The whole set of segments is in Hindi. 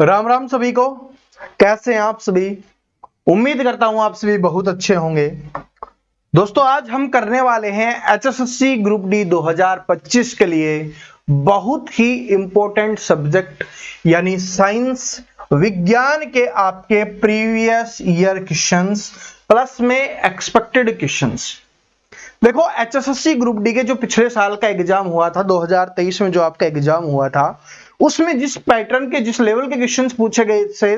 राम राम सभी को। कैसे हैं आप सभी? उम्मीद करता हूं आप सभी बहुत अच्छे होंगे। दोस्तों, आज हम करने वाले हैं एचएसएससी ग्रुप डी 2025 के लिए बहुत ही इंपॉर्टेंट सब्जेक्ट यानी साइंस विज्ञान के आपके प्रीवियस ईयर क्वेश्चंस प्लस में एक्सपेक्टेड क्वेश्चंस। देखो, एचएसएससी ग्रुप डी के जो पिछले साल का एग्जाम हुआ था 2023 में, जो आपका एग्जाम हुआ था, उसमें जिस पैटर्न के, जिस लेवल के क्वेश्चंस पूछे गए थे,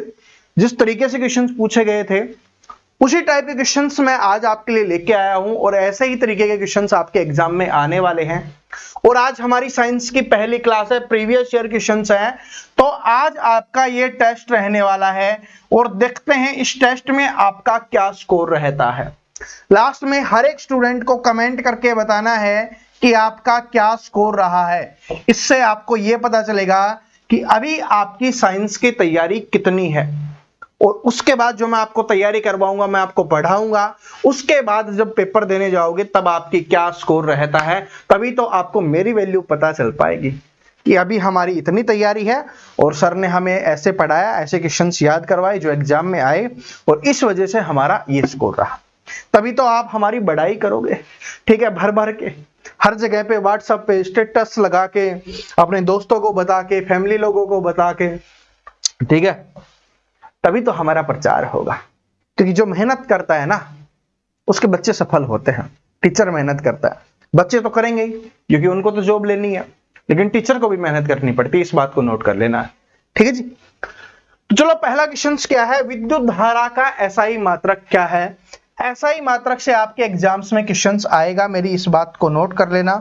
जिस तरीके से क्वेश्चंस पूछे गए थे, उसी टाइप के क्वेश्चंस मैं आज आपके लिए लेके आया हूं और ऐसे ही तरीके के क्वेश्चंस आपके एग्जाम में आने वाले हैं। और आज हमारी साइंस की पहली क्लास है, प्रीवियस ईयर क्वेश्चंस है, तो आज आपका ये टेस्ट रहने वाला है और देखते हैं इस टेस्ट में आपका क्या स्कोर रहता है। लास्ट में हर एक स्टूडेंट को कमेंट करके बताना है कि आपका क्या स्कोर रहा है। इससे आपको यह पता चलेगा कि अभी आपकी साइंस की तैयारी कितनी है, और उसके बाद जो मैं आपको तैयारी करवाऊंगा, मैं आपको पढ़ाऊंगा, उसके बाद जब पेपर देने जाओगे तब आपकी क्या स्कोर रहता है, तभी तो आपको मेरी वैल्यू पता चल पाएगी कि अभी हमारी इतनी तैयारी है और सर ने हमें ऐसे पढ़ाया, ऐसे क्वेश्चंस याद करवाए जो एग्जाम में आए और इस वजह से हमारा ये स्कोर रहा। तभी तो आप हमारी बढ़ाई करोगे, ठीक है, भर भर के हर जगह पे व्हाट्सएप पे स्टेटस लगा के, अपने दोस्तों को बता के, फैमिली लोगों को बता के, ठीक है, तभी तो हमारा प्रचार होगा। क्योंकि जो मेहनत करता है ना, उसके बच्चे सफल होते हैं। टीचर मेहनत करता है, बच्चे तो करेंगे ही क्योंकि उनको तो जॉब लेनी है, लेकिन टीचर को भी मेहनत करनी पड़ती है, इस बात को नोट कर लेना है, ठीक है जी। तो चलो, पहला क्वेश्चन क्या है, विद्युत धारा का एसआई मात्रक क्या है। एसआई मात्रक से आपके एग्जाम्स में क्वेश्चंस आएगा, मेरी इस बात को नोट कर लेना,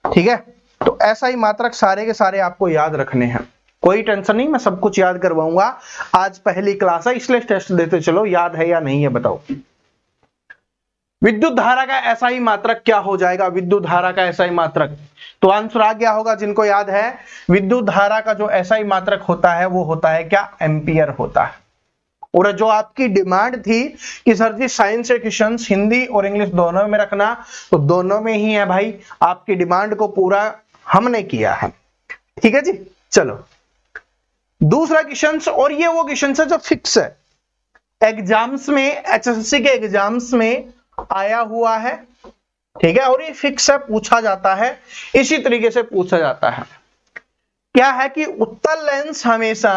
ठीक है। तो एसआई मात्रक सारे के सारे आपको याद रखने हैं, कोई टेंशन नहीं, मैं सब कुछ याद करवाऊंगा। आज पहली क्लास है इसलिए टेस्ट देते चलो, याद है या नहीं है बताओ। विद्युत धारा का एसआई मात्रक क्या हो जाएगा? विद्युत धारा का एसआई मात्रक, तो आंसर आ गया होगा जिनको याद है। विद्युत धारा का जो एसआई मात्रक होता है वो होता है क्या? एम्पियर होता है। और जो आपकी डिमांड थी कि सर जी साइंस के क्वेश्चंस हिंदी और इंग्लिश दोनों में रखना, तो दोनों में ही है भाई, आपकी डिमांड को पूरा हमने किया है, ठीक है जी। चलो, दूसरा क्वेश्चन, और ये वो क्वेश्चन है जो फिक्स है, एग्जाम्स में, एचएसएससी के एग्जाम्स में आया हुआ है, ठीक है, और ये फिक्स है, पूछा जाता है, इसी तरीके से पूछा जाता है। क्या है कि उत्तल लेंस हमेशा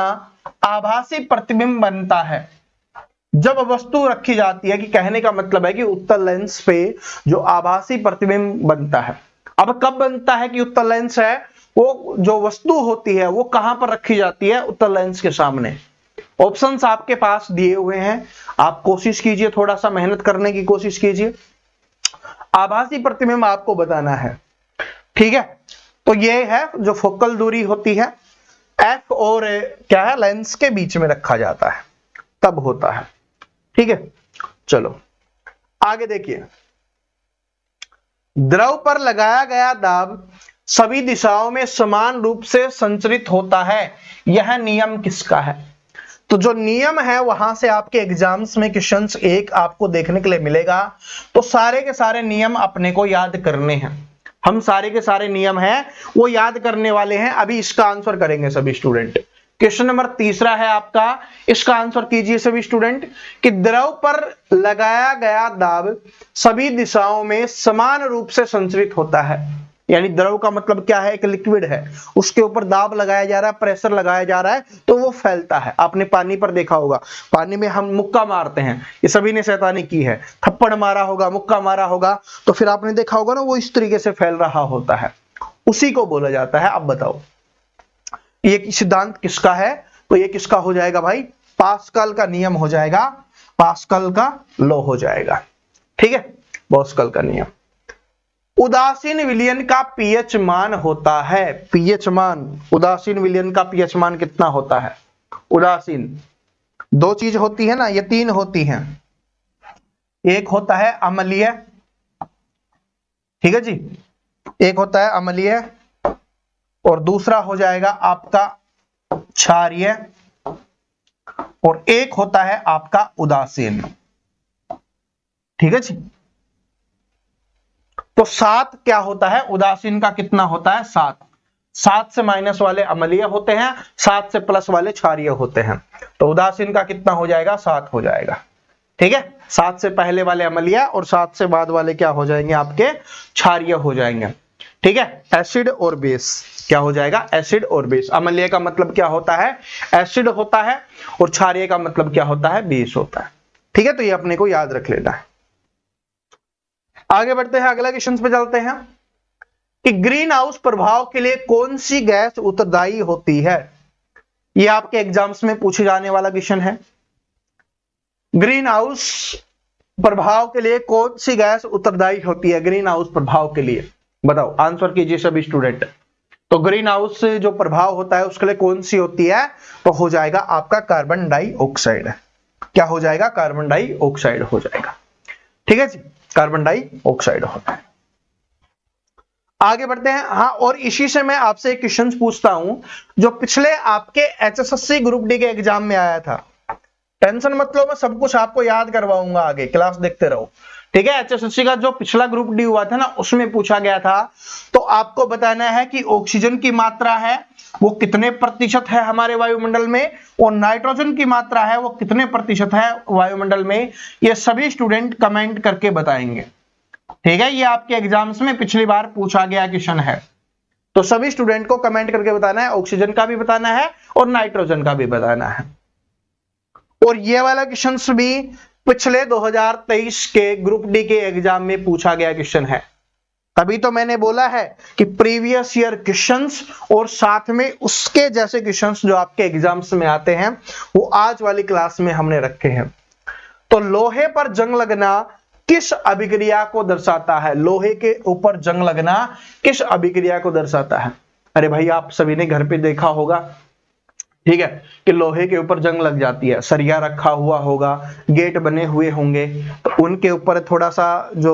आभासी प्रतिबिंब बनता है जब वस्तु रखी जाती है, कि कहने का मतलब है कि उत्तल लेंस पे जो आभासी प्रतिबिंब बनता है, अब कब बनता है कि उत्तल लेंस है, वो जो वस्तु होती है वो कहां पर रखी जाती है? उत्तल लेंस के सामने। ऑप्शंस आपके पास दिए हुए हैं, आप कोशिश कीजिए, थोड़ा सा मेहनत करने की कोशिश कीजिए, आभासी प्रतिबिंब आपको बताना है, ठीक है। तो ये है जो फोकल दूरी होती है एफ और क्या है, लेंस के बीच में रखा जाता है, तब होता है, ठीक है। चलो आगे देखिए, द्रव पर लगाया गया दाब सभी दिशाओं में समान रूप से संचरित होता है, यह नियम किसका है? तो जो नियम है वहां से आपके एग्जाम्स में क्वेश्चंस एक आपको देखने के लिए मिलेगा, तो सारे के सारे नियम अपने को याद करने हैं। हम सारे के सारे नियम हैं वो याद करने वाले हैं, अभी इसका आंसर करेंगे सभी स्टूडेंट। क्वेश्चन नंबर तीसरा है आपका, इसका आंसर कीजिए सभी स्टूडेंट, कि द्रव पर लगाया गया दाब सभी दिशाओं में समान रूप से संचरित होता है। यानी द्रव का मतलब क्या है? एक लिक्विड है, उसके ऊपर दाब लगाया जा रहा है, प्रेशर लगाया जा रहा है, तो वो फैलता है। आपने पानी पर देखा होगा, पानी में हम मुक्का मारते हैं, ये सभी ने शैतानी की है, थप्पड़ मारा होगा, मुक्का मारा होगा, तो फिर आपने देखा होगा ना, वो इस तरीके से फैल रहा होता है, उसी को बोला जाता है। अब बताओ ये सिद्धांत किसका है? तो ये किसका हो जाएगा भाई? पास्कल का नियम हो जाएगा, पास्कल का लॉ हो जाएगा, ठीक है, पास्कल का नियम। उदासीन विलयन का पीएच मान होता है, पीएच मान, उदासीन विलयन का पीएच मान कितना होता है? उदासीन दो चीज होती है ना, ये तीन होती हैं, एक होता है अम्लीय, ठीक है जी, एक होता है अम्लीय और दूसरा हो जाएगा आपका क्षारीय, और एक होता है आपका उदासीन, ठीक है जी। तो 7 क्या होता है? उदासीन का कितना होता है? 7। 7 से माइनस वाले अम्लीय होते हैं, 7 से प्लस वाले क्षारीय होते हैं। तो उदासीन का कितना हो जाएगा? 7 हो जाएगा। ठीक है, 7 से पहले वाले अम्लीय और 7 से बाद वाले क्या हो जाएंगे? आपके क्षारीय हो जाएंगे। ठीक है, एसिड और बेस क्या हो जाएगा? एसिड और बेस। अम्लीय का मतलब क्या होता है? एसिड होता है, और क्षारीय का मतलब क्या होता है? बेस होता है। ठीक है, तो ये अपने को याद रख लेना है। आगे बढ़ते हैं, अगला क्वेश्चन पे चलते हैं कि ग्रीन हाउस प्रभाव के लिए कौन सी गैस उत्तरदायी होती है? ये आपके एग्जाम्स में पूछे जाने वाला क्वेश्चन है। ग्रीन हाउस प्रभाव के लिए कौन सी गैस उत्तरदायी होती है? ग्रीन हाउस प्रभाव के लिए बताओ, आंसर कीजिए सभी स्टूडेंट। तो ग्रीन हाउस जो प्रभाव होता है उसके लिए कौन सी होती है? तो हो जाएगा आपका कार्बन डाइऑक्साइड। क्या हो जाएगा? कार्बन डाइऑक्साइड हो जाएगा। ठीक है जी, कार्बन डाइऑक्साइड होता है। आगे बढ़ते हैं। हाँ, और इसी से मैं आपसे एक क्वेश्चन पूछता हूं जो पिछले आपके एचएसएससी ग्रुप डी के एग्जाम में आया था। टेंशन मत लो, मैं सब कुछ आपको याद करवाऊंगा, आगे क्लास देखते रहो। ठीक है, एचएसएससी का जो पिछला ग्रुप डी हुआ था ना, उसमें पूछा गया था। तो आपको बताना है कि ऑक्सीजन की मात्रा है वो कितने प्रतिशत है हमारे वायुमंडल में, और नाइट्रोजन की मात्रा है वो कितने प्रतिशत है वायुमंडल में। ये सभी स्टूडेंट कमेंट करके बताएंगे। ठीक है, ये आपके एग्जाम्स में पिछली बार पूछा गया क्वेश्चन है। तो सभी स्टूडेंट को कमेंट करके बताना है, ऑक्सीजन का भी बताना है और नाइट्रोजन का भी बताना है। और ये वाला क्वेश्चन भी पिछले 2023 के ग्रुप डी के एग्जाम में पूछा गया क्वेश्चन है। तभी तो मैंने बोला है कि प्रीवियस ईयर क्वेश्चंस और साथ में उसके जैसे क्वेश्चंस जो आपके एग्जाम्स में आते हैं वो आज वाली क्लास में हमने रखे हैं। तो लोहे पर जंग लगना किस अभिक्रिया को दर्शाता है? लोहे के ऊपर जंग लगना किस अभिक्रिया को दर्शाता है? अरे भाई, आप सभी ने घर पे देखा होगा, ठीक है, कि लोहे के ऊपर जंग लग जाती है। सरिया रखा हुआ होगा, गेट बने हुए होंगे, तो उनके ऊपर थोड़ा सा जो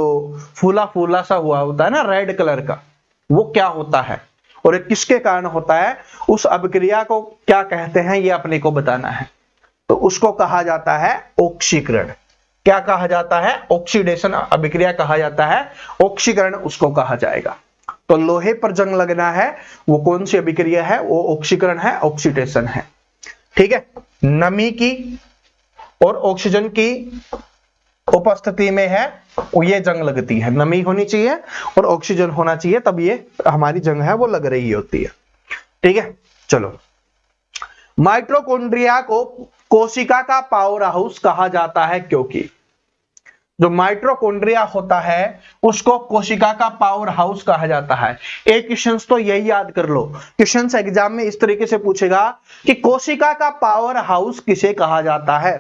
फूला फूला सा हुआ होता है ना, रेड कलर का, वो क्या होता है और किसके कारण होता है? उस अभिक्रिया को क्या कहते हैं, ये अपने को बताना है। तो उसको कहा जाता है ऑक्सीकरण। क्या कहा जाता है? ऑक्सीडेशन अभिक्रिया कहा जाता है, ऑक्सीकरण उसको कहा जाएगा। तो लोहे पर जंग लगना है वो कौन सी अभिक्रिया है? वो ऑक्सीकरण है, ऑक्सीडेशन है। ठीक है, नमी की और ऑक्सीजन की उपस्थिति में है वो ये जंग लगती है। नमी होनी चाहिए और ऑक्सीजन होना चाहिए, तब ये हमारी जंग है वो लग रही होती है। ठीक है, चलो। माइटोकॉन्ड्रिया को कोशिका का पावर हाउस कहा जाता है क्योंकि जो माइटोकॉन्ड्रिया होता है उसको कोशिका का पावर हाउस कहा जाता है। एक क्वेश्चन तो यही याद कर लो, क्वेश्चन एग्जाम में इस तरीके से पूछेगा कि कोशिका का पावर हाउस किसे कहा जाता है?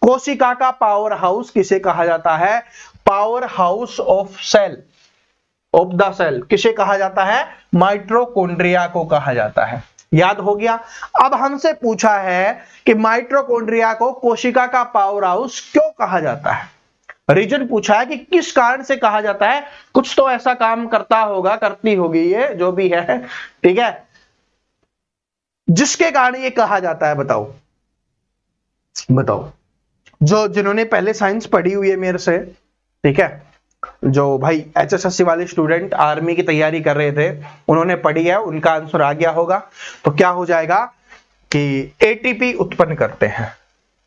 कोशिका का पावर हाउस किसे कहा जाता है? Power house of cell, of the cell किसे कहा जाता है? माइटोकॉन्ड्रिया को कहा जाता है। याद हो गया। अब हमसे पूछा है कि माइटोकॉन्ड्रिया को कोशिका का पावर हाउस क्यों कहा जाता है? रीजन पूछा है कि किस कारण से कहा जाता है। कुछ तो ऐसा काम करता होगा, करती होगी ये जो भी है, ठीक है, जिसके कारण ये कहा जाता है। बताओ बताओ, जो जिन्होंने पहले साइंस पढ़ी हुई है मेरे से, ठीक है, जो भाई एचएसएससी वाले स्टूडेंट आर्मी की तैयारी कर रहे थे उन्होंने पढ़ी है, उनका आंसर आ गया होगा। तो क्या हो जाएगा कि एटीपी उत्पन्न करते हैं।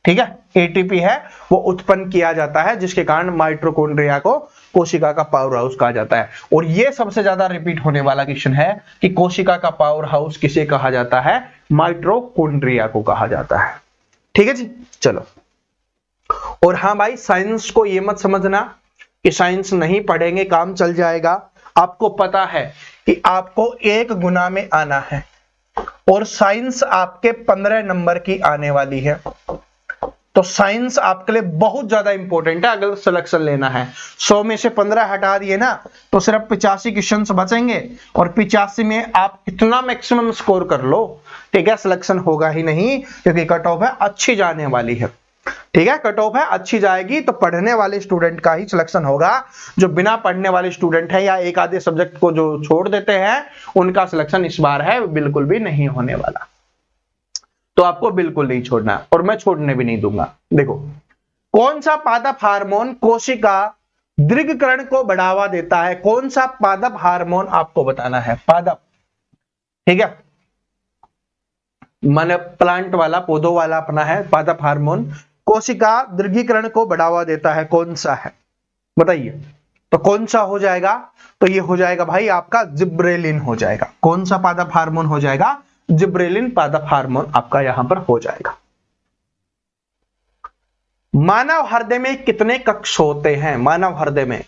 ठीक है, एटीपी है वो उत्पन्न किया जाता है, जिसके कारण माइटोकॉन्ड्रिया को कोशिका का पावर हाउस कहा जाता है। और ये सबसे ज्यादा रिपीट होने वाला क्वेश्चन है कि कोशिका का पावर हाउस किसे कहा जाता है? माइटोकॉन्ड्रिया को कहा जाता है। ठीक है जी, चलो। और हाँ भाई, साइंस को ये मत समझना कि साइंस नहीं पढ़ेंगे काम चल जाएगा। आपको पता है कि आपको 1 गुना में आना है और साइंस आपके 15 नंबर की आने वाली है। तो साइंस आपके लिए बहुत ज्यादा इंपॉर्टेंट है अगर सिलेक्शन लेना है। 100 में से 15 हटा दिए ना तो सिर्फ 85 क्वेश्चन बचेंगे, और 85 में आप कितना मैक्सिमम स्कोर कर लो, ठीक है, सिलेक्शन होगा ही नहीं, क्योंकि कट ऑफ है अच्छी जाने वाली है। ठीक है, कट ऑफ है अच्छी जाएगी तो पढ़ने वाले स्टूडेंट का ही सिलेक्शन होगा। जो बिना पढ़ने वाले स्टूडेंट है या एक आधे सब्जेक्ट को जो छोड़ देते हैं उनका सिलेक्शन इस बार है बिल्कुल भी नहीं होने वाला। तो आपको बिल्कुल नहीं छोड़ना और मैं छोड़ने भी नहीं दूंगा। देखो, कौन सा पादप हार्मोन कोशिका दीर्घकरण को बढ़ावा देता है? कौन सा पादप हार्मोन आपको बताना है? पादप ठीक है, मन प्लांट वाला, पौधों वाला अपना है पादप हार्मोन, कोशिका दीर्घीकरण को बढ़ावा देता है, कौन सा है बताइए। तो कौन सा हो जाएगा, तो ये हो जाएगा भाई आपका जिब्रेलिन हो जाएगा। कौन सा पादप हार्मोन हो जाएगा, जिब्रेलिन पादप हार्मोन आपका यहां पर हो जाएगा। मानव हृदय में कितने कक्ष होते हैं, मानव हृदय में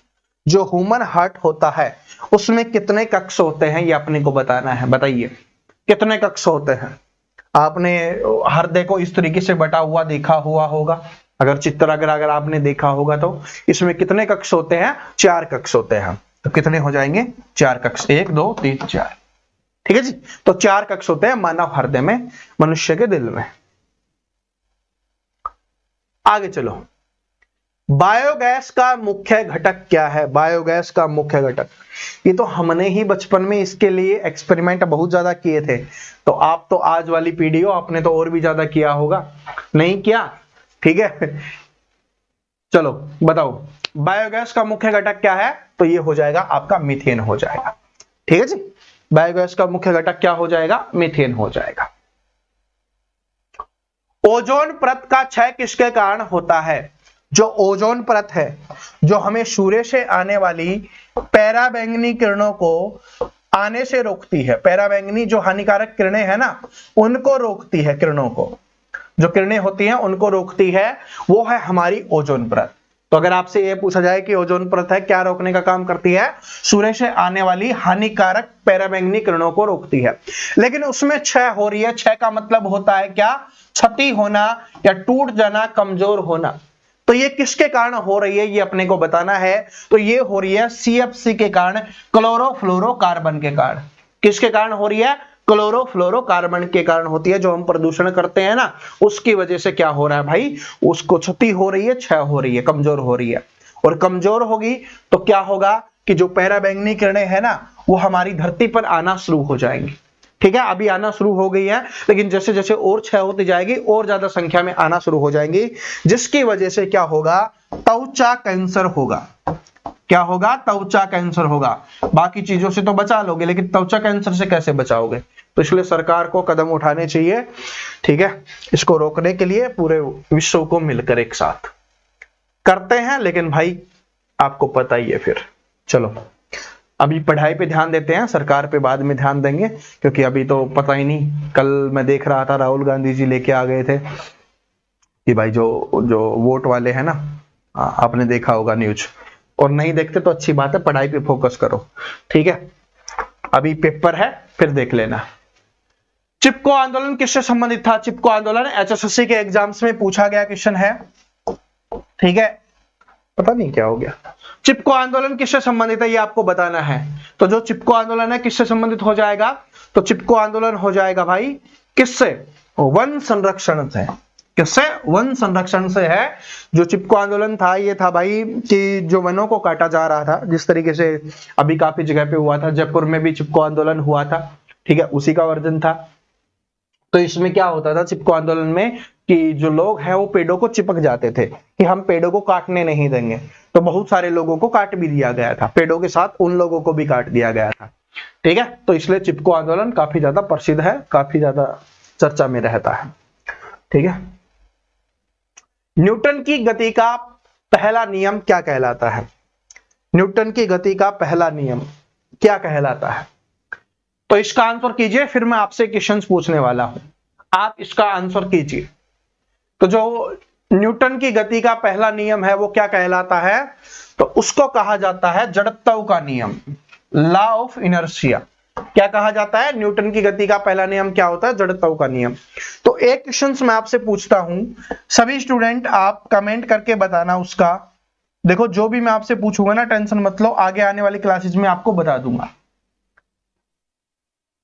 जो ह्यूमन हार्ट होता है उसमें कितने कक्ष होते हैं, ये अपने को बताना है। बताइए कितने कक्ष होते हैं। आपने हृदय को इस तरीके से बटा हुआ देखा हुआ होगा, अगर चित्र अगर आपने देखा होगा तो इसमें कितने कक्ष होते हैं, 4 कक्ष होते हैं। तो कितने हो जाएंगे, 4 कक्ष, 1 2 3 4। ठीक है जी, तो 4 कक्ष होते हैं मानव हृदय में, मनुष्य के दिल में। आगे चलो, बायोगैस का मुख्य घटक क्या है, बायोगैस का मुख्य घटक। ये तो हमने ही बचपन में इसके लिए एक्सपेरिमेंट बहुत ज्यादा किए थे, तो आप तो आज वाली पीढ़ी हो, आपने तो और भी ज्यादा किया होगा, नहीं किया, ठीक है। चलो बताओ बायोगैस का मुख्य घटक क्या है, तो ये हो जाएगा आपका मीथेन हो जाएगा। ठीक है जी, बायोगैस का मुख्य घटक क्या हो जाएगा, मीथेन हो जाएगा। ओजोन परत का क्षय किसके कारण होता है। जो ओजोन परत है, जो हमें सूर्य से आने वाली पराबैंगनी किरणों को आने से रोकती है, पराबैंगनी जो हानिकारक किरणें हैं ना, उनको रोकती है, किरणों को, जो किरणें होती हैं उनको रोकती है, वो है हमारी ओजोन परत। तो अगर आपसे ये पूछा जाए कि ओजोन परत है क्या रोकने का काम करती है, सूर्य से आने वाली हानिकारक पराबैंगनी किरणों को रोकती है। लेकिन उसमें क्षय हो रही है, क्षय का मतलब होता है क्या, क्षति होना या टूट जाना, कमजोर होना। तो ये किसके कारण हो रही है, ये अपने को बताना है। तो ये हो रही है CFC के कारण, क्लोरोफ्लोरोकार्बन के कारण। किसके कारण हो रही है, क्लोरोफ्लोरोकार्बन के कारण होती है। जो हम प्रदूषण करते हैं ना, उसकी वजह से क्या हो रहा है भाई, उसको क्षति हो रही है, क्षय हो रही है, कमजोर हो रही है। और कमजोर होगी तो क्या होगा कि जो पराबैंगनी किरणें हैं ना, वो हमारी धरती पर आना शुरू हो जाएंगी। ठीक है, अभी आना शुरू हो गई है, लेकिन जैसे जैसे और क्षय होती जाएगी और ज्यादा संख्या में आना शुरू हो जाएंगी, जिसकी वजह से क्या होगा, त्वचा कैंसर होगा। क्या होगा, त्वचा कैंसर होगा। बाकी चीजों से तो बचा लोगे, लेकिन त्वचा कैंसर से कैसे बचाओगे। तो इसलिए सरकार को कदम उठाने चाहिए, ठीक है, इसको रोकने के लिए पूरे विश्व को मिलकर एक साथ करते हैं। लेकिन भाई आपको पता ही है फिर। चलो अभी पढ़ाई पे ध्यान देते हैं, सरकार पे बाद में ध्यान देंगे, क्योंकि अभी तो पता ही नहीं। कल मैं देख रहा था राहुल गांधी जी लेके आ गए थे कि भाई जो वोट वाले हैं ना, आपने देखा होगा न्यूज, और नहीं देखते तो अच्छी बात है, पढ़ाई पे फोकस करो, ठीक है। अभी पेपर है, फिर देख लेना। चिपको आंदोलन किससे संबंधित था, चिपको आंदोलन HSSC के एग्जाम्स में पूछा गया क्वेश्चन है, ठीक है। पता नहीं क्या हो गया। चिपको आंदोलन किससे संबंधित है, ये आपको बताना है। तो जो चिपको आंदोलन है किससे संबंधित हो जाएगा, तो चिपको आंदोलन हो जाएगा भाई किससे, वन संरक्षण से। किससे, वन संरक्षण से है। जो चिपको आंदोलन था, ये था भाई कि जो वनों को काटा जा रहा था, जिस तरीके से अभी काफी जगह पे हुआ था, जयपुर में भी चिपको आंदोलन हुआ था, ठीक है, उसी का वर्जन था। तो इसमें क्या होता था चिपको आंदोलन में, कि जो लोग हैं वो पेड़ों को चिपक जाते थे कि हम पेड़ों को काटने नहीं देंगे। तो बहुत सारे लोगों को काट भी दिया गया था, पेड़ों के साथ उन लोगों को भी काट दिया गया था, ठीक है। तो इसलिए चिपको आंदोलन काफी ज्यादा प्रसिद्ध है, काफी ज्यादा चर्चा में रहता है, ठीक है। न्यूटन की गति का पहला नियम क्या कहलाता है, न्यूटन की गति का पहला नियम क्या कहलाता है। तो इसका आंसर कीजिए, फिर मैं आपसे क्वेश्चंस पूछने वाला हूं, आप इसका आंसर कीजिए। तो जो न्यूटन की गति का पहला नियम है वो क्या कहलाता है, तो उसको कहा जाता है जड़त्व का नियम, लॉ ऑफ इनर्शिया। क्या कहा जाता है, न्यूटन की गति का पहला नियम क्या होता है, जड़त्व का नियम। तो एक क्वेश्चन मैं आपसे पूछता हूं, सभी स्टूडेंट आप कमेंट करके बताना उसका। देखो जो भी मैं आपसे पूछूंगा ना, टेंशन मत लो, आगे आने वाली क्लासेस में आपको बता दूंगा।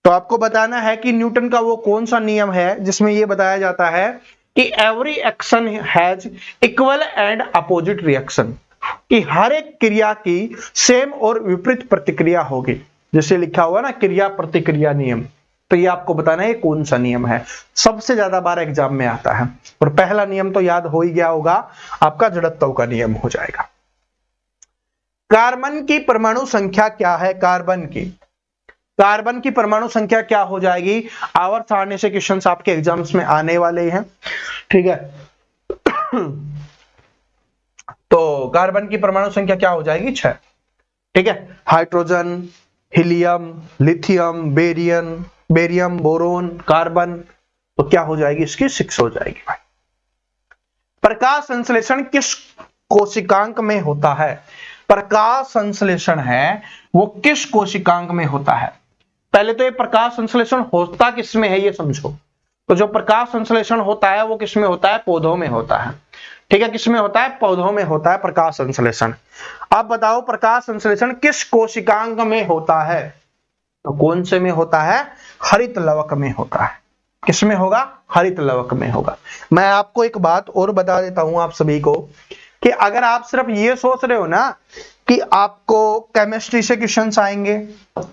तो आपको बताना है कि न्यूटन का वो कौन सा नियम है जिसमें यह बताया जाता है कि every action has equal and opposite reaction, कि हर एक क्रिया की सेम और विपरीत प्रतिक्रिया होगी। जैसे लिखा हुआ ना क्रिया प्रतिक्रिया नियम, तो ये आपको बताना है कौन सा नियम है, सबसे ज्यादा बार एग्जाम में आता है। और पहला नियम तो याद हो ही गया होगा आपका, जड़त्व का नियम हो जाएगा। कार्बन की परमाणु संख्या क्या है, कार्बन की कार्बन की परमाणु संख्या क्या हो जाएगी? आवर्त सारणी से क्वेश्चंस आपके एग्जाम्स में आने वाले हैं, ठीक है। तो कार्बन की परमाणु संख्या क्या हो जाएगी? 6, ठीक है। Hydrogen, helium, lithium, barium, boron, carbon, तो क्या हो जाएगी इसकी? 6 हो जाएगी भाई। प्रकाश संश्लेषण किस कोशिकांक में होता है? प्रकाश संश्लेषण है वो किस कोशिकांक में होता है? पहले तो ये प्रकाश संश्लेषण होता किसमें है ये समझो। तो जो प्रकाश संश्लेषण होता है वो किसमें होता है? पौधों में होता है, ठीक है। किसमें होता है? पौधों में होता है प्रकाश संश्लेषण। अब बताओ प्रकाश संश्लेषण किस कोशिकांक में होता है? तो कौन से में होता है? हरित लवक में होता है। किसमें होगा? हरित लवक में होगा। मैं आपको एक बात और बता देता हूं आप सभी को कि अगर आप सिर्फ ये सोच रहे हो ना कि आपको केमिस्ट्री से क्वेश्चंस आएंगे,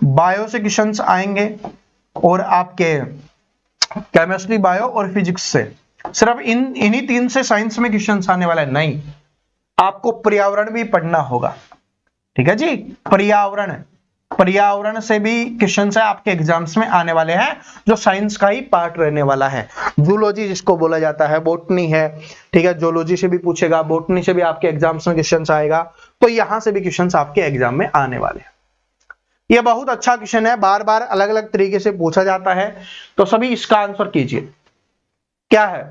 बायो से क्वेश्चंस आएंगे और आपके केमिस्ट्री, बायो और फिजिक्स से, सिर्फ इन्हीं 3 से साइंस में क्वेश्चंस आने वाला है, नहीं, आपको पर्यावरण भी पढ़ना होगा, ठीक है जी। पर्यावरण से भी क्वेश्चंस है आपके एग्जाम्स में आने वाले हैं, जो साइंस का ही पार्ट रहने वाला है। जूलॉजी जिसको बोला जाता है, बॉटनी है, ठीक है। जूलॉजी से भी पूछेगा, बॉटनी से भी आपके एग्जाम्स में क्वेश्चंस आएगा, तो यहां से भी क्वेश्चंस आपके एग्जाम में आने वाले हैं। यह बहुत अच्छा क्वेश्चन है, बार बार अलग अलग तरीके से पूछा जाता है, तो सभी इसका आंसर कीजिए। क्या है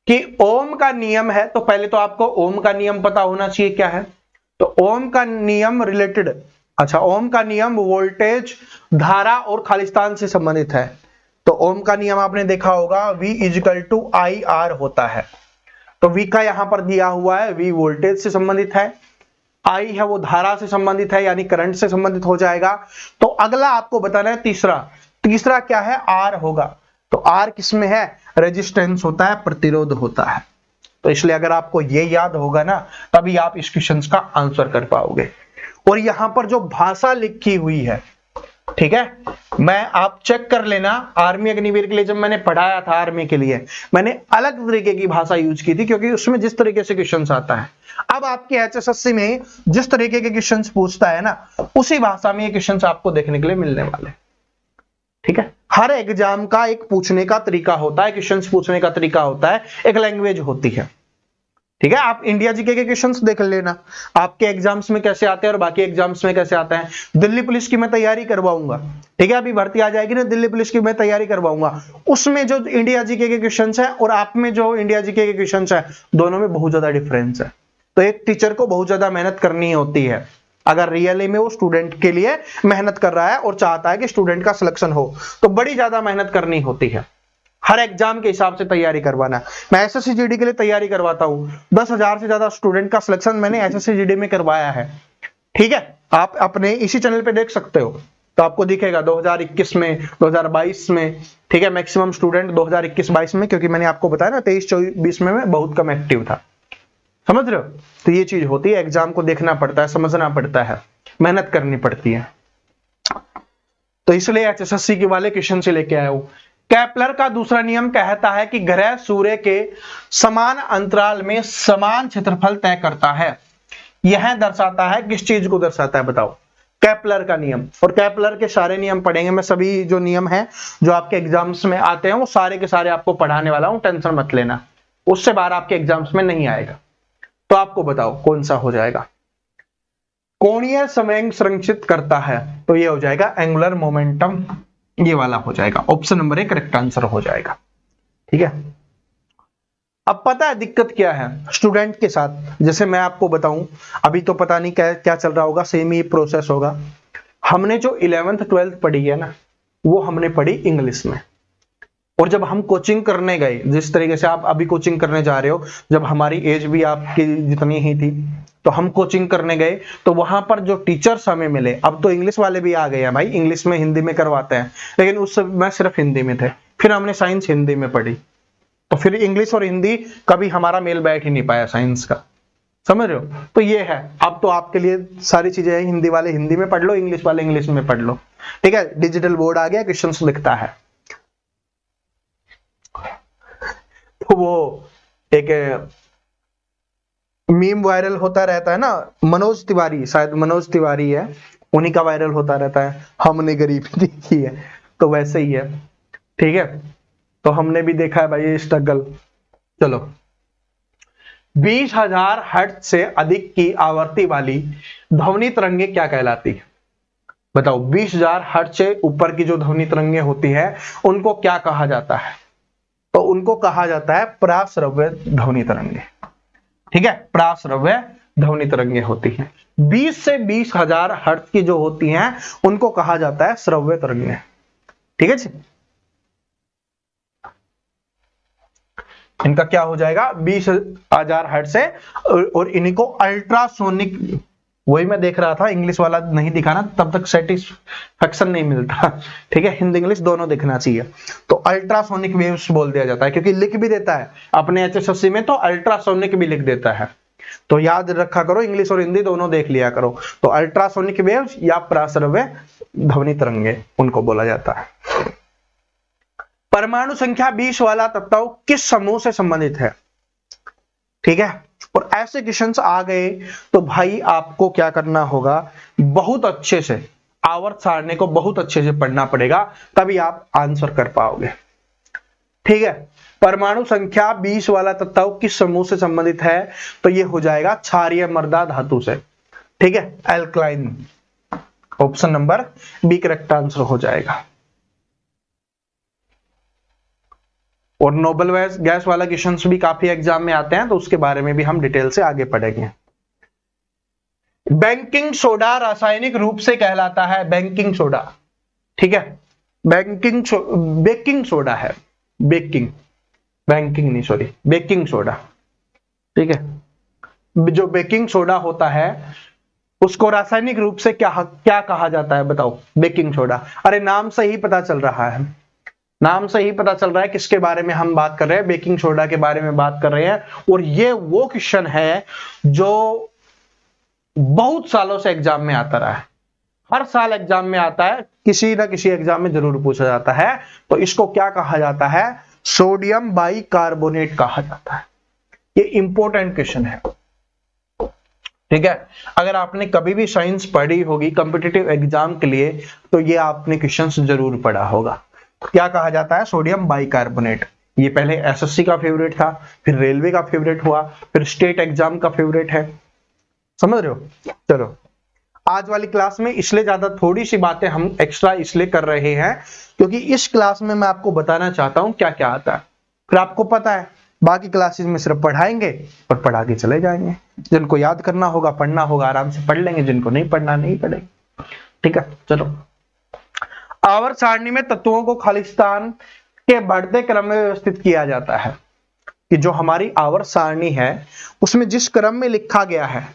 कि ओम का नियम है, तो पहले तो आपको ओम का नियम पता होना चाहिए क्या है। तो ओम का नियम रिलेटेड, अच्छा, ओम का नियम वोल्टेज, धारा और खालिस्तान से संबंधित है। तो ओम का नियम आपने देखा होगा, V = IR होता है। तो V का यहां पर दिया हुआ है, V वोल्टेज से संबंधित है, I है वो धारा से संबंधित है, यानी करंट से संबंधित हो जाएगा। तो अगला आपको बताना है तीसरा क्या है? R होगा। तो R किसमें है? रेजिस्टेंस होता है, प्रतिरोध होता है। तो इसलिए अगर आपको ये याद होगा ना, तभी आप इस क्वेश्चन का आंसर कर पाओगे। और यहां पर जो भाषा लिखी हुई है, ठीक है, मैं आप चेक कर लेना, आर्मी अग्निवीर के लिए जब मैंने पढ़ाया था, आर्मी के लिए मैंने अलग तरीके की भाषा यूज की थी, क्योंकि उसमें जिस तरीके से क्वेश्चन आता है, अब आपके HSSC में जिस तरीके के क्वेश्चन पूछता है ना, उसी भाषा में ये क्वेश्चन आपको देखने के लिए मिलने वाले, ठीक है। हर एग्जाम का एक पूछने का तरीका होता है, क्वेश्चन पूछने का तरीका होता है, एक लैंग्वेज होती है, ठीक है। आप इंडिया जीके के क्वेश्चंस देख लेना, आपके एग्जाम्स में कैसे आते हैं और बाकी एग्जाम्स में कैसे आते हैं। दिल्ली पुलिस की मैं तैयारी करवाऊंगा, ठीक है, अभी भर्ती आ जाएगी ना, दिल्ली पुलिस की मैं तैयारी करवाऊंगा, उसमें जो इंडिया जीके के क्वेश्चंस है और आप में जो इंडिया जीके के क्वेश्चंस है, दोनों में बहुत ज्यादा डिफरेंस है। तो एक टीचर को बहुत ज्यादा मेहनत करनी होती है, अगर रियली में वो स्टूडेंट के लिए मेहनत कर रहा है और चाहता है कि स्टूडेंट का सिलेक्शन हो, तो बड़ी ज्यादा मेहनत करनी होती है। हर एग्जाम के हिसाब से तैयारी करवाना। मैं एसएससी जीडी के लिए तैयारी करवाता हूं, 10,000 से ज्यादा स्टूडेंट का सिलेक्शन मैंने एसएससी जीडी में करवाया है, ठीक है। आप अपने इसी चैनल पे देख सकते हो, तो आपको दिखेगा 2021 में, 2022 में, ठीक है। मैक्सिमम स्टूडेंट 2021-22 में, क्योंकि मैंने आपको बताया ना 23-24 में मैं बहुत कम एक्टिव था, समझ रहे हो। तो ये चीज होती है, एग्जाम को देखना पड़ता है, समझना पड़ता है, मेहनत करनी पड़ती है। तो इसलिए एचएसएससी के वाले क्वेश्चन से लेके आया हूं। केपलर का दूसरा नियम कहता है कि ग्रह सूर्य के समान अंतराल में समान क्षेत्रफल तय करता है। यह दर्शाता है, किस चीज को दर्शाता है बताओ? केपलर का नियम। और केपलर के सारे नियम पढ़ेंगे, मैं सभी जो नियम हैं जो आपके एग्जाम्स में आते हैं वो सारे के सारे आपको पढ़ाने वाला हूं, टेंशन मत लेना, उससे बाहर आपके एग्जाम्स में नहीं आएगा। तो आपको बताओ कौन सा हो जाएगा? कोणीय संवेग संरक्षित करता है, तो ये हो जाएगा एंगुलर मोमेंटम, ये वाला हो जाएगा, ऑप्शन नंबर 1 करेक्ट आंसर हो जाएगा, ठीक है। अब पता है दिक्कत क्या है स्टूडेंट के साथ, जैसे मैं आपको बताऊं, अभी तो पता नहीं क्या क्या चल रहा होगा, सेम ही प्रोसेस होगा। हमने जो 11th 12th पढ़ी है ना, वो हमने पढ़ी इंग्लिश में, और जब हम कोचिंग करने गए, जिस तरीके से आप अभी कोचिंग करने जा रहे हो, जब हमारी एज भी आपकी जितनी ही थी, तो हम कोचिंग करने गए, तो वहां पर जो टीचर्स हमें मिले, अब तो इंग्लिश वाले भी आ गए हैं भाई, इंग्लिश में हिंदी में करवाते हैं, लेकिन उस समय सिर्फ हिंदी में थे। फिर हमने साइंस हिंदी में पढ़ी, तो फिर इंग्लिश और हिंदी कभी हमारा मेल बैठ ही नहीं पाया साइंस का, समझ रहे हो। तो ये है, अब तो आपके लिए सारी चीजें, हिंदी वाले हिंदी में पढ़ लो, इंग्लिश वाले इंग्लिश में पढ़ लो, ठीक है। डिजिटल बोर्ड आ गया, क्वेश्चन लिखता है। तो वो एक मीम वायरल होता रहता है ना, मनोज तिवारी, शायद मनोज तिवारी है, उन्हीं का वायरल होता रहता है, हमने गरीबी देखी है, तो वैसे ही है। ठीक है, तो हमने भी देखा है भाई ये स्ट्रगल। चलो, 20,000 हर्ट्ज से अधिक की आवृत्ति वाली ध्वनि तरंगे क्या कहलाती है? बताओ, 20,000 हर्ट्ज से ऊपर की जो ध्वनि तरंगे होती है उनको क्या कहा जाता है? तो उनको कहा जाता है प्राश्रव्य ध्वनि तरंगे। ठीक है, प्राश्रव्य ध्वनि तरंगे होती हैं। 20 से 20,000 हर्ट्ज की जो होती हैं उनको कहा जाता है श्रव्य तरंगे। ठीक है जी, इनका क्या हो जाएगा 20,000 हर्ट्ज से, और इन्हीं को अल्ट्रासोनिक, वही मैं देख रहा था, इंग्लिश वाला नहीं दिखाना तब तक सेटिस्फैक्शन नहीं मिलता। ठीक है, हिंदी इंग्लिश दोनों दिखना चाहिए। तो अल्ट्रासोनिक वेव्स बोल दिया जाता है, क्योंकि लिख भी देता है अपने एचएसएससी में, तो अल्ट्रासोनिक भी लिख देता है। तो याद रखा करो, इंग्लिश और हिंदी दोनों देख लिया करो। तो अल्ट्रासोनिक वेव्स या प्राश्रव्य ध्वनि तरंगे उनको बोला जाता है। परमाणु संख्या 20 वाला तत्व किस समूह से संबंधित है? ठीक है, और ऐसे क्वेश्चंस आ गए तो भाई आपको क्या करना होगा, बहुत अच्छे से आवर्त सारणी को बहुत अच्छे से पढ़ना पड़ेगा, तभी आप आंसर कर पाओगे। ठीक है, परमाणु संख्या 20 वाला तत्व किस समूह से संबंधित है? तो ये हो जाएगा क्षारीय मृदा धातु से। ठीक है, alkaline, option number B correct answer हो जाएगा। और नोबल गैस वाला क्वेश्चंस भी काफी एग्जाम में आते हैं, तो उसके बारे में भी हम डिटेल से आगे पढ़ेंगे। बेकिंग सोडा रासायनिक रूप से कहलाता है, बेकिंग सोडा। ठीक है, बेकिंग सोडा है, बेकिंग सोडा। ठीक है, जो बेकिंग सोडा होता है उसको रासायनिक रूप से क्या कहा जाता है? बताओ, बेकिंग सोडा। अरे नाम से ही पता चल रहा है, नाम से ही पता चल रहा है किसके बारे में हम बात कर रहे हैं, बेकिंग सोडा के बारे में बात कर रहे हैं। और ये वो क्वेश्चन है जो बहुत सालों से एग्जाम में आता रहा है, हर साल एग्जाम में आता है, किसी ना किसी एग्जाम में जरूर पूछा जाता है। तो इसको क्या कहा जाता है? सोडियम बाइकार्बोनेट कहा जाता है। ये इंपॉर्टेंट क्वेश्चन है। ठीक है, अगर आपने कभी भी साइंस पढ़ी होगी कॉम्पिटिटिव एग्जाम के लिए, तो ये आपने क्वेश्चन जरूर पढ़ा होगा। क्या कहा जाता है? Sodium bicarbonate. ये पहले एसएससी का फेवरेट था, फिर रेलवे का फेवरेट हुआ, फिर स्टेट एग्जाम का फेवरेट है। समझ रहे हो? चलो, आज वाली क्लास में इसलिए ज्यादा थोड़ी सी बातें हम एक्स्ट्रा इसलिए कर रहे हैं क्योंकि इस क्लास में मैं आपको बताना चाहता हूं क्या क्या आता है। फिर आपको पता है बाकी क्लासेस में सिर्फ पढ़ाएंगे और पढ़ा के चले जाएंगे। जिनको याद करना होगा, पढ़ना होगा, आराम से पढ़ लेंगे, जिनको नहीं पढ़ना नहीं पढ़ेंगे। ठीक है, चलो। आवर्त सारणी में तत्वों को खालिस्तान के बढ़ते क्रम में व्यवस्थित किया जाता है, कि जो हमारी आवर्त सारणी है उसमें जिस क्रम में लिखा गया है,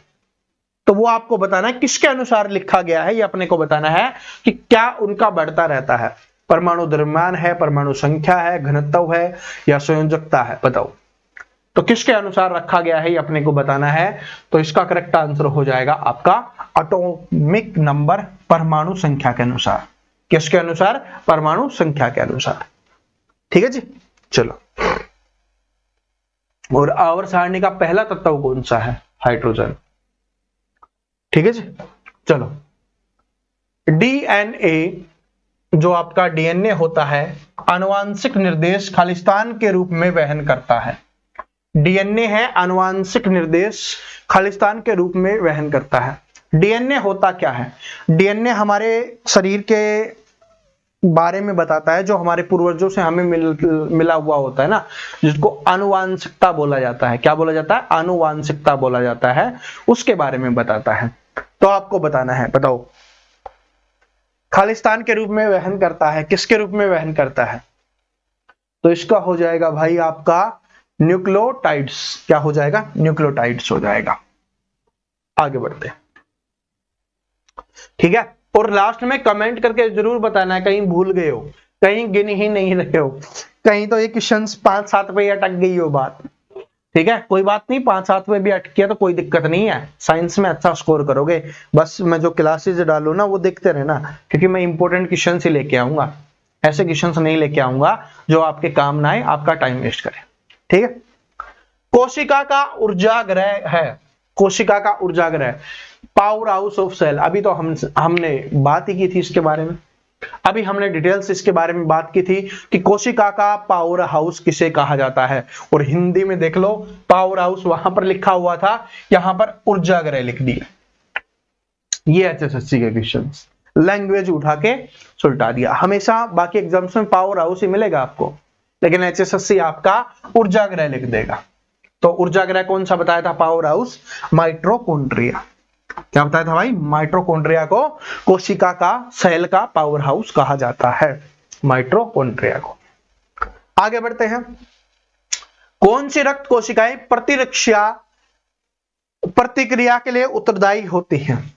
तो वो आपको बताना है किसके अनुसार लिखा गया है। ये अपने को बताना है कि क्या उनका बढ़ता रहता है। परमाणु द्रव्यमान है, परमाणु संख्या है, घनत्व है या संयोजकता है, बताओ। तो किसके अनुसार रखा गया है ये अपने को बताना है। तो इसका करेक्ट आंसर हो जाएगा आपका एटॉमिक नंबर, परमाणु संख्या के अनुसार। किसके अनुसार? परमाणु संख्या के अनुसार। ठीक है जी, चलो। और आवर्त सारणी का पहला तत्व कौन सा है? हाइड्रोजन। ठीक है जी, चलो। डीएनए, जो आपका डीएनए होता है, आनुवांशिक निर्देश खालिस्तान के रूप में वहन करता है। डीएनए है आनुवांशिक निर्देश खालिस्तान के रूप में वहन करता है। डीएनए होता क्या है? डीएनए हमारे शरीर के बारे में बताता है, जो हमारे पूर्वजों से हमें मिला हुआ होता है ना, जिसको आनुवांशिकता बोला जाता है। क्या बोला जाता है? आनुवांशिकता बोला जाता है, उसके बारे में बताता है। तो आपको बताना है, बताओ, खालिस्तान के रूप में वहन करता है, किसके रूप में वहन करता है? तो इसका हो जाएगा भाई आपका न्यूक्लियोटाइड्स। क्या हो जाएगा? न्यूक्लियोटाइड्स हो जाएगा। आगे बढ़ते हैं। ठीक है, और लास्ट में कमेंट करके जरूर बताना है, कहीं भूल गए हो, कहीं गिन ही नहीं रहे हो, कहीं तो ये क्वेश्चन 5-7 पे अटक गई हो बात। ठीक है, कोई बात नहीं, 5-7 पे भी अटकिया तो कोई दिक्कत नहीं है, साइंस में अच्छा स्कोर करोगे। बस मैं जो क्लासेज डालू ना वो देखते रहना, क्योंकि मैं इंपॉर्टेंट क्वेश्चन ही लेके आऊंगा, ऐसे क्वेश्चन नहीं लेके आऊंगा जो आपके काम ना आए, आपका टाइम वेस्ट करे। ठीक है, कोशिका का ऊर्जाग्रह है, कोशिका का ऊर्जाग्रह, पावर हाउस ऑफ सेल, अभी तो हमने बात ही की थी इसके बारे में, अभी हमने डिटेल्स इसके बारे में बात की थी कि कोशिका का पावर हाउस किसे कहा जाता है, और हिंदी में देख लो पावर हाउस वहां पर लिखा हुआ था, यहां पर ऊर्जागृह लिख दिया। ये एचएसएससी के क्वेश्चंस, लैंग्वेज उठा के सुलटा दिया। हमेशा बाकी एग्जाम्स में पावर हाउस ही मिलेगा आपको, लेकिन एचएसएससी आपका ऊर्जागृह लिख देगा। तो ऊर्जागृह कौन सा बताया था? Power house mitochondria. क्या बताया था भाई? माइटोकॉन्ड्रिया को कोशिका का, सेल का पावर हाउस कहा जाता है, माइटोकॉन्ड्रिया को। आगे बढ़ते हैं। कौन सी रक्त कोशिकाएं प्रतिक्रिया के लिए उत्तरदायी होती हैं?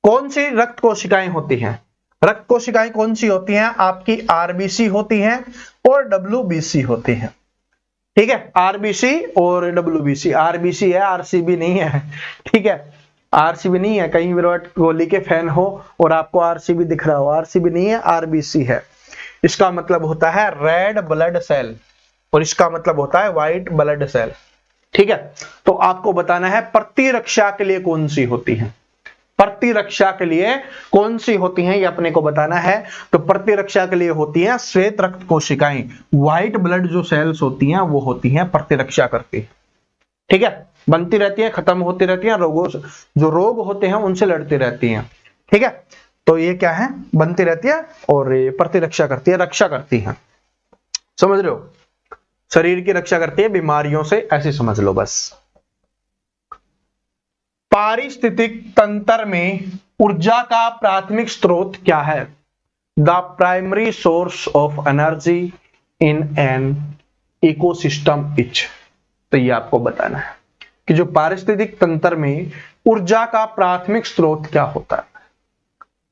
कौन सी रक्त कोशिकाएं होती हैं? रक्त कोशिकाएं कौन सी होती हैं? आपकी आरबीसी होती हैं और डब्ल्यूबीसी होती हैं। ठीक है, आरबीसी और डब्ल्यूबीसी। आरबीसी है, आरसीबी नहीं है। ठीक है, आरसीबी नहीं है, कहीं विराट कोहली के फैन हो और आपको आरसीबी दिख रहा हो, आरसीबी नहीं है, आरबीसी है। इसका मतलब होता है रेड ब्लड सेल और इसका मतलब होता है व्हाइट ब्लड सेल। ठीक है, तो आपको बताना है प्रतिरक्षा के लिए कौन सी होती है, प्रतिरक्षा के लिए कौन सी होती हैं, ये अपने को बताना है। तो प्रतिरक्षा के लिए होती हैं श्वेत रक्त कोशिकाएं, व्हाइट ब्लड जो सेल्स होती हैं वो होती हैं प्रतिरक्षा करती है। ठीक है, बनती रहती है, खत्म होती रहती है, रोगों से, जो रोग होते हैं उनसे लड़ती रहती हैं। ठीक है, तो ये क्या है? बनती रहती है और ये प्रतिरक्षा करती है, रक्षा करती है। समझ रहे हो? शरीर की रक्षा करती है बीमारियों से, ऐसे समझ लो बस। पारिस्थितिक तंत्र में ऊर्जा का प्राथमिक स्रोत क्या है? The primary source of energy in an ecosystem is. तो ये आपको बताना है कि जो पारिस्थितिक तंत्र में ऊर्जा का प्राथमिक स्रोत क्या होता है।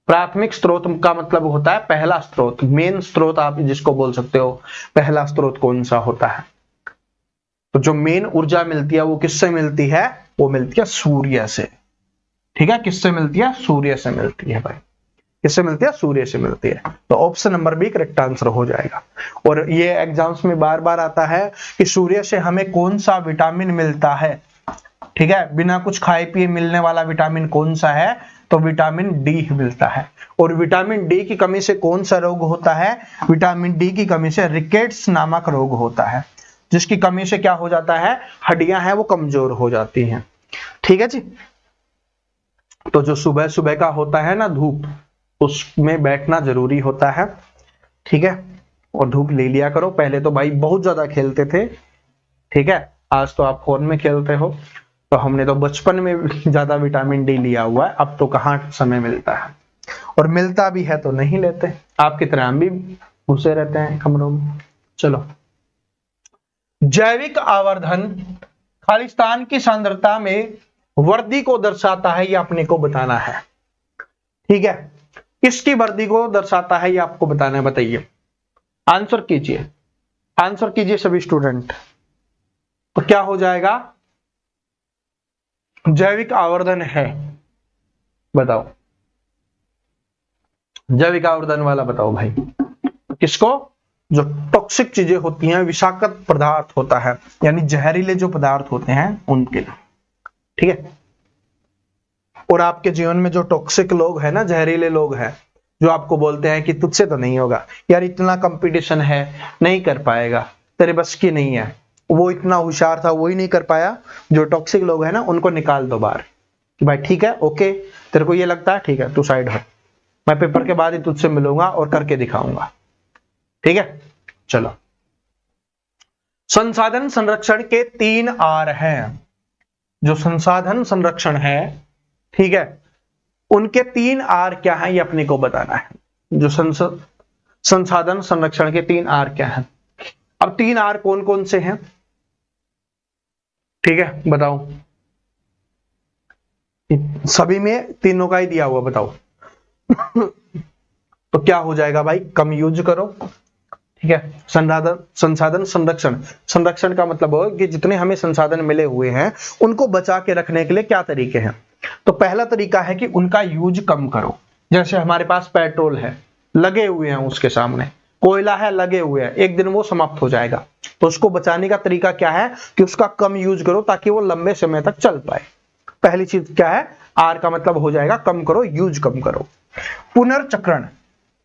प्राथमिक स्रोत का मतलब होता है पहला स्रोत, मेन स्रोत आप जिसको बोल सकते हो। पहला स्रोत कौन सा होता है? तो जो मेन ऊर्जा मिलती है वो किससे मिलती है? वो मिलती है सूर्य से। ठीक है, किससे मिलती है? सूर्य से मिलती है भाई। किससे मिलती है? सूर्य से मिलती है। तो option number B correct answer हो जाएगा। और ये एग्जाम्स में बार बार आता है कि सूर्य से हमें कौन सा विटामिन मिलता है। ठीक है, बिना कुछ खाए पिए मिलने वाला विटामिन कौन सा है? तो विटामिन डी मिलता है। और विटामिन डी की कमी से कौन सा रोग होता है? विटामिन डी की कमी से रिकेट्स नामक रोग होता है, जिसकी कमी से क्या हो जाता है? हड्डियां हैं वो कमजोर हो जाती हैं। ठीक है जी। तो जो सुबह सुबह का होता है ना धूप, उसमें बैठना जरूरी होता है। ठीक है, और धूप ले लिया करो। पहले तो भाई बहुत ज्यादा खेलते थे, ठीक है, आज तो आप फोन में खेलते हो। तो हमने तो बचपन में ज्यादा विटामिन डी लिया हुआ है, अब तो कहाँ समय मिलता है, और मिलता भी है तो नहीं लेते। आपकी तरह हम भी घुसे रहते हैं कमरों में। चलो, जैविक आवर्धन खालिस्तान की सांद्रता में वृद्धि को दर्शाता है, ये अपने को बताना है। ठीक है, किसकी वृद्धि को दर्शाता है ये आपको बताना है। बताइए, आंसर कीजिए, आंसर कीजिए सभी स्टूडेंट। तो क्या हो जाएगा? जैविक आवर्धन है, बताओ। जैविक आवर्धन वाला बताओ भाई। किसको? जो टॉक्सिक चीजें होती हैं, विषाक्त पदार्थ होता है, यानी जहरीले जो पदार्थ होते हैं उनके लिए। ठीक है, और आपके जीवन में जो टॉक्सिक लोग हैं ना, जहरीले लोग हैं, जो आपको बोलते हैं कि तुझसे तो नहीं होगा यार, इतना कंपटीशन है, नहीं कर पाएगा, तेरे बस की नहीं है, वो इतना होशियार था वो ही नहीं कर पाया। जो टॉक्सिक लोग हैं ना, उनको निकाल दो बाहर कि भाई ठीक है, ओके, तेरे को ये लगता है, ठीक है, तू साइड हट, मैं पेपर के बाद ही तुझसे मिलूंगा और करके दिखाऊंगा। ठीक है, चलो। संसाधन संरक्षण के 3 आर हैं। जो संसाधन संरक्षण है, ठीक है, उनके 3 आर क्या है ये अपने को बताना है। जो संसाधन संरक्षण के 3 आर क्या है। अब 3 आर कौन कौन से हैं? ठीक है, बताओ। सभी में तीनों का ही दिया हुआ, बताओ। तो क्या हो जाएगा भाई? कम यूज करो। ठीक है, संसाधन संरक्षण, संरक्षण का मतलब हो कि जितने हमें संसाधन मिले हुए हैं उनको बचा के रखने के लिए क्या तरीके हैं। तो पहला तरीका है कि उनका यूज कम करो। जैसे हमारे पास पेट्रोल है, लगे हुए हैं उसके सामने, कोयला है, लगे हुए हैं, एक दिन वो समाप्त हो जाएगा। तो उसको बचाने का तरीका क्या है कि उसका कम यूज करो ताकि वो लंबे समय तक चल पाए। पहली चीज क्या है? आर का मतलब हो जाएगा कम करो, यूज कम करो। पुनर्चक्रण,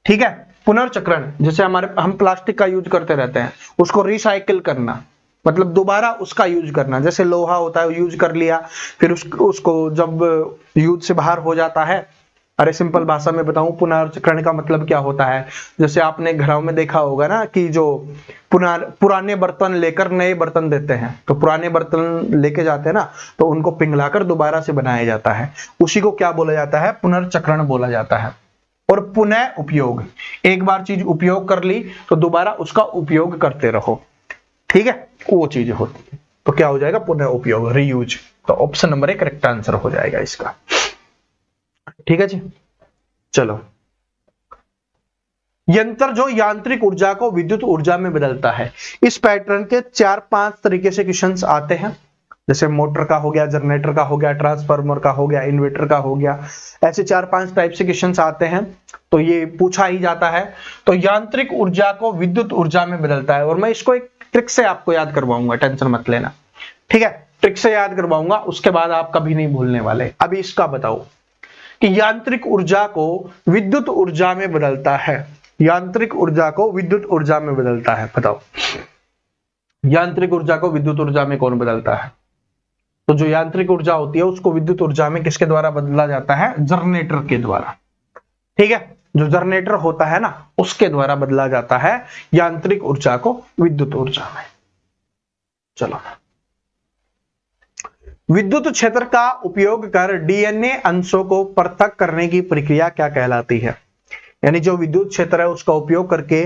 ठीक है, पुनर्चक्रण जैसे हम प्लास्टिक का यूज करते रहते हैं, उसको रिसाइकिल करना मतलब दोबारा उसका यूज करना। जैसे लोहा होता है, यूज कर लिया, फिर उसको जब यूज से बाहर हो जाता है, अरे सिंपल भाषा में बताऊं, पुनर्चक्रण का मतलब क्या होता है, जैसे आपने घरों में देखा होगा ना कि जो पुराने बर्तन लेकर नए बर्तन देते हैं, तो पुराने बर्तन लेके जाते हैं ना, तो उनको पिघलाकर दोबारा से बनाया जाता है, उसी को क्या बोला जाता है, पुनर्चक्रण बोला जाता है। और पुनः उपयोग, एक बार चीज उपयोग कर ली तो दोबारा उसका उपयोग करते रहो, ठीक है, वो चीज होती है, तो क्या हो जाएगा, पुनः उपयोग, रीयूज। तो ऑप्शन नंबर 1 करेक्ट आंसर हो जाएगा इसका, ठीक है जी। चलो, यंत्र जो यांत्रिक ऊर्जा को विद्युत ऊर्जा में बदलता है, इस पैटर्न के 4-5 तरीके से क्वेश्चंस आते हैं, जैसे मोटर का हो गया, जनरेटर का हो गया, ट्रांसफार्मर का हो गया, इन्वर्टर का हो गया, ऐसे 4-5 टाइप से क्वेश्चंस आते हैं, तो ये पूछा ही जाता है। तो यांत्रिक ऊर्जा को विद्युत ऊर्जा में बदलता है, और मैं इसको एक ट्रिक से आपको याद करवाऊंगा, टेंशन मत लेना, ठीक है, ट्रिक से याद करवाऊंगा, उसके बाद आप कभी नहीं भूलने वाले। अभी इसका बताओ कि यांत्रिक ऊर्जा को विद्युत ऊर्जा में बदलता है, यांत्रिक ऊर्जा को विद्युत ऊर्जा में बदलता है, बताओ यांत्रिक ऊर्जा को विद्युत ऊर्जा में कौन बदलता है? तो जो यांत्रिक ऊर्जा होती है उसको विद्युत ऊर्जा में किसके द्वारा बदला जाता है, जनरेटर के द्वारा, ठीक है, जो जनरेटर होता है ना उसके द्वारा बदला जाता है यांत्रिक ऊर्जा को विद्युत ऊर्जा में। चलो, विद्युत क्षेत्र का उपयोग कर डीएनए अंशों को पृथक करने की प्रक्रिया क्या कहलाती है? यानी जो विद्युत क्षेत्र है उसका उपयोग करके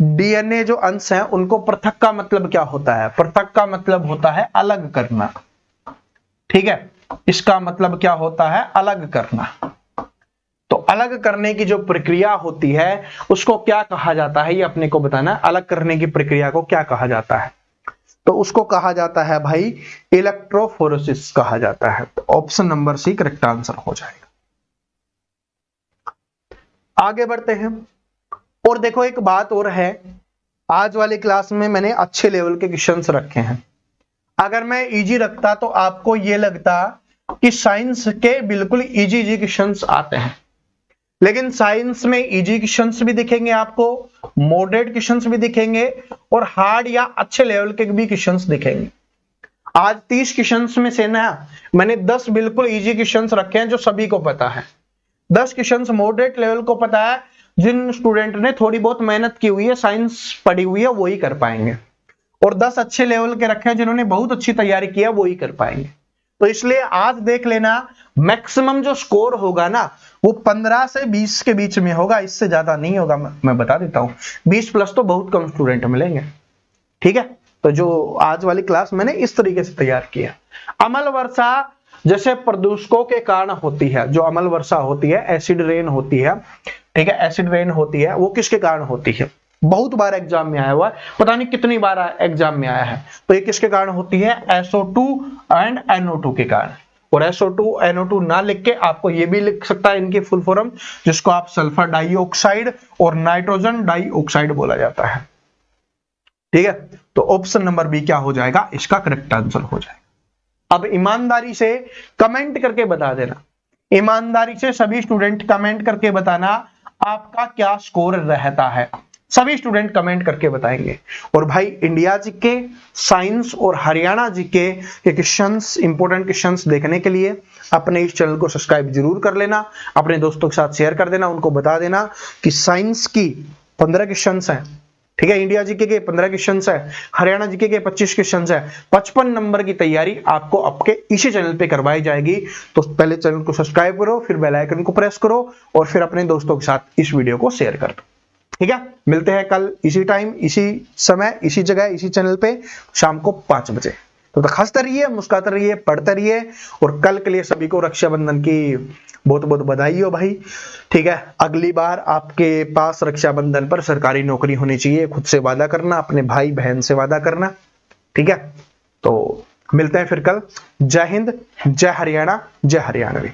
डीएनए जो अंश है उनको पृथक का मतलब क्या होता है? पृथक का मतलब होता है अलग करना, ठीक है, इसका मतलब क्या होता है, अलग करना। तो अलग करने की जो प्रक्रिया होती है उसको क्या कहा जाता है, ये अपने को बताना, अलग करने की प्रक्रिया को क्या कहा जाता है? तो उसको कहा जाता है भाई इलेक्ट्रोफोरेसिस कहा जाता है। तो option number C correct answer हो जाएगा। आगे बढ़ते हैं, और देखो एक बात और है, आज वाली क्लास में मैंने अच्छे लेवल के क्वेश्चंस रखे हैं। अगर मैं इजी रखता तो आपको ये लगता कि साइंस के बिल्कुल इजी क्वेश्चंस आते हैं, लेकिन साइंस में इजी क्वेश्चंस भी दिखेंगे आपको, मॉडरेट क्वेश्चंस भी दिखेंगे, और हार्ड या अच्छे लेवल के भी क्वेश्चंस दिखेंगे। आज 30 क्वेश्चंस में से ना मैंने 10 बिल्कुल इजी क्वेश्चंस रखे हैं जो सभी को पता है, 10 क्वेश्चंस मॉडरेट लेवल को पता है, जिन स्टूडेंट ने थोड़ी बहुत मेहनत की हुई है, साइंस पढ़ी हुई है, वही कर पाएंगे, और 10 अच्छे लेवल के रखे हैं जिन्होंने बहुत अच्छी तैयारी की है, वही कर पाएंगे। तो इसलिए आज देख लेना, मैक्सिमम जो स्कोर होगा ना वो 15 से 20 के बीच में होगा, इससे ज्यादा नहीं होगा, मैं बता देता हूं। 20 प्लस तो बहुत कम स्टूडेंट मिलेंगे, ठीक है। तो जो आज वाली क्लास मैंने इस तरीके से तैयार किया, अम्ल वर्षा जैसे प्रदूषकों के कारण होती है, जो अम्ल वर्षा होती है, एसिड रेन होती है, ठीक है, एसिड रेन होती है, वो किसके कारण होती है? बहुत बार एग्जाम में आया हुआ है, पता नहीं कितनी बार एग्जाम में आया है। तो ये किसके कारण होती है? SO2 एंड NO2 के कारण। और SO2 NO2 ना लिख के आपको ये भी लिख सकता है इनकी फुल फॉर्म, जिसको आप सल्फर डाइऑक्साइड और नाइट्रोजन डाइऑक्साइड बोला जाता है, ठीक है। तो ऑप्शन नंबर बी क्या हो जाएगा, इसका करेक्ट आंसर हो जाएगा। अब ईमानदारी से कमेंट करके बता देना, ईमानदारी से सभी स्टूडेंट कमेंट करके बताना आपका क्या स्कोर रहता है, सभी स्टूडेंट कमेंट करके बताएंगे। और भाई इंडिया जीके, साइंस और हरियाणा जीके के क्वेश्चंस, इंपॉर्टेंट क्वेश्चंस देखने के लिए अपने इस चैनल को सब्सक्राइब जरूर कर लेना, अपने दोस्तों के साथ शेयर कर देना, उनको बता देना कि साइंस की 15 क्वेश्चंस हैं, ठीक है, इंडिया जीके के 15 क्वेश्चंस है, हरियाणा जीके के 25 क्वेश्चंस है, 55 नंबर की तैयारी आपको आपके इसी चैनल पे करवाई जाएगी। तो पहले चैनल को सब्सक्राइब करो, फिर बेल आइकन को प्रेस करो, और फिर अपने दोस्तों के साथ इस वीडियो को शेयर कर दो, ठीक है। मिलते हैं कल इसी टाइम, इसी समय, इसी जगह, इसी चैनल पे शाम को 5 बजे। तो हंसते रहिए, मुस्कुराते रहिए, पढ़ते रहिए, और कल के लिए सभी को रक्षाबंधन की बहुत बहुत बधाई हो भाई, ठीक है। अगली बार आपके पास रक्षाबंधन पर सरकारी नौकरी होनी चाहिए, खुद से वादा करना, अपने भाई बहन से वादा करना, ठीक है। तो मिलते हैं फिर कल। जय हिंद, जय हरियाणा, जय हरियाणवी।